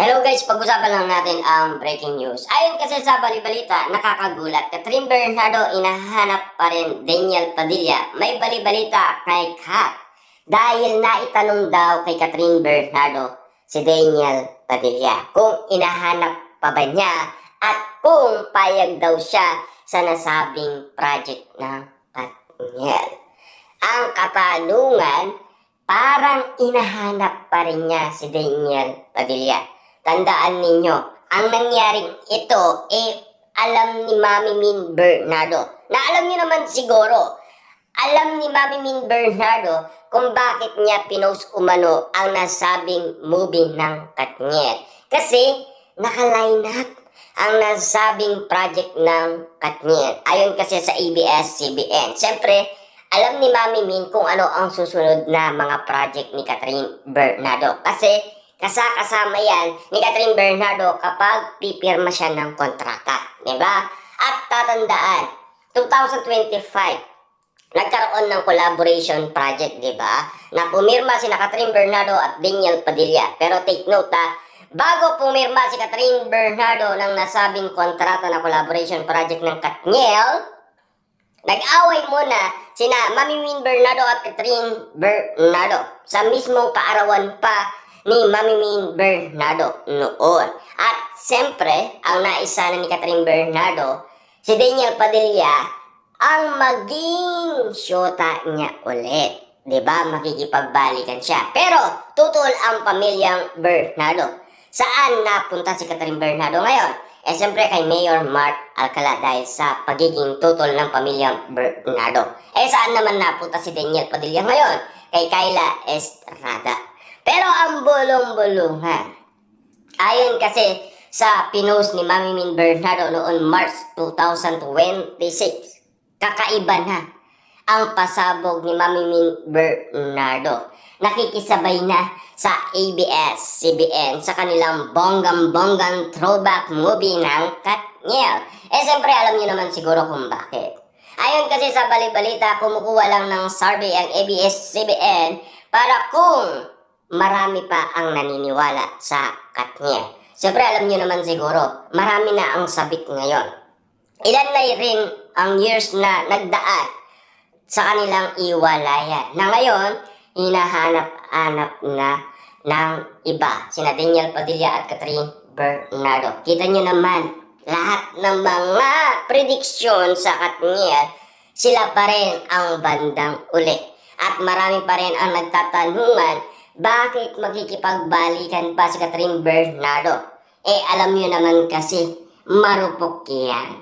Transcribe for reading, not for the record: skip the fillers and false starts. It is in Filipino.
Hello guys, pag-usapan lang natin ang breaking news. Ayon kasi sa balibalita, nakakagulat. Catherine Bernardo inahanap pa rin Daniel Padilla. May balibalita kay Kat. Dahil naitanong daw kay Catherine Bernardo si Daniel Padilla kung inahanap pa ba niya at kung payag daw siya sa nasabing project ng Daniel. Ang katanungan, parang inahanap pa rin niya si Daniel Padilla. Tandaan ninyo, ang nangyaring ito, alam ni Mami Min Bernardo. Na alam niyo naman siguro, alam ni Mami Min Bernardo kung bakit niya pinost umano ang nasabing movie ng Katniel. Kasi naka-line up ang nasabing project ng Katniel. Ayon kasi sa ABS-CBN. Siyempre, alam ni Mami Min kung ano ang susunod na mga project ni Catherine Bernardo. Kasi kasama yan ni Catherine Bernardo kapag pipirma siya ng kontrata. Diba? At tatandaan, 2025, nagkaroon ng collaboration project, diba? Na pumirma si Catherine Bernardo at Daniel Padilla. Pero take note bago pumirma si Catherine Bernardo ng nasabing kontrata na collaboration project ng Katniel, nag-away muna sina Mami Min Bernardo at Catherine Bernardo sa mismong kaarawan pa ni Mami Min Bernardo noon. At siyempre, ang naisa na ni Catherine Bernardo, si Daniel Padilla, ang maging syota niya ulit. Diba? Makikipagbalikan siya. Pero, tutol ang pamilyang Bernardo. Saan napunta si Catherine Bernardo ngayon? Siyempre kay Mayor Mark Alcala dahil sa pagiging tutol ng pamilyang Bernardo. Saan naman napunta si Daniel Padilla ngayon? Kay Kyla Estrada. Pero ang bulong-bulungan, ayon kasi sa pinost ni Mami Min Bernardo noon March 2026, kakaiba na ang pasabog ni Mami Min Bernardo. Nakikisabay na sa ABS-CBN sa kanilang bonggang-bonggang throwback movie ng Katniel. Siyempre alam niyo naman siguro kung bakit. Ayon kasi sa balibalita, kumukuha lang ng survey ang ABS-CBN para kung marami pa ang naniniwala sa Katniel. Siyempre alam niyo naman siguro, marami na ang sabik ngayon. Ilan na rin ang years na nagdaan sa kanilang iwalayan. Na ngayon, hinahanap-hanap na ng iba. Sina Daniel Padilla at Catherine Bernardo. Kita niyo naman, lahat ng mga prediksyon sa Katniel, sila pa rin ang bandang uli. At marami pa rin ang nagtatanungan, bakit magkikipagbalikan pa si Catherine Bernardo? Alam niyo naman kasi, marupok yan.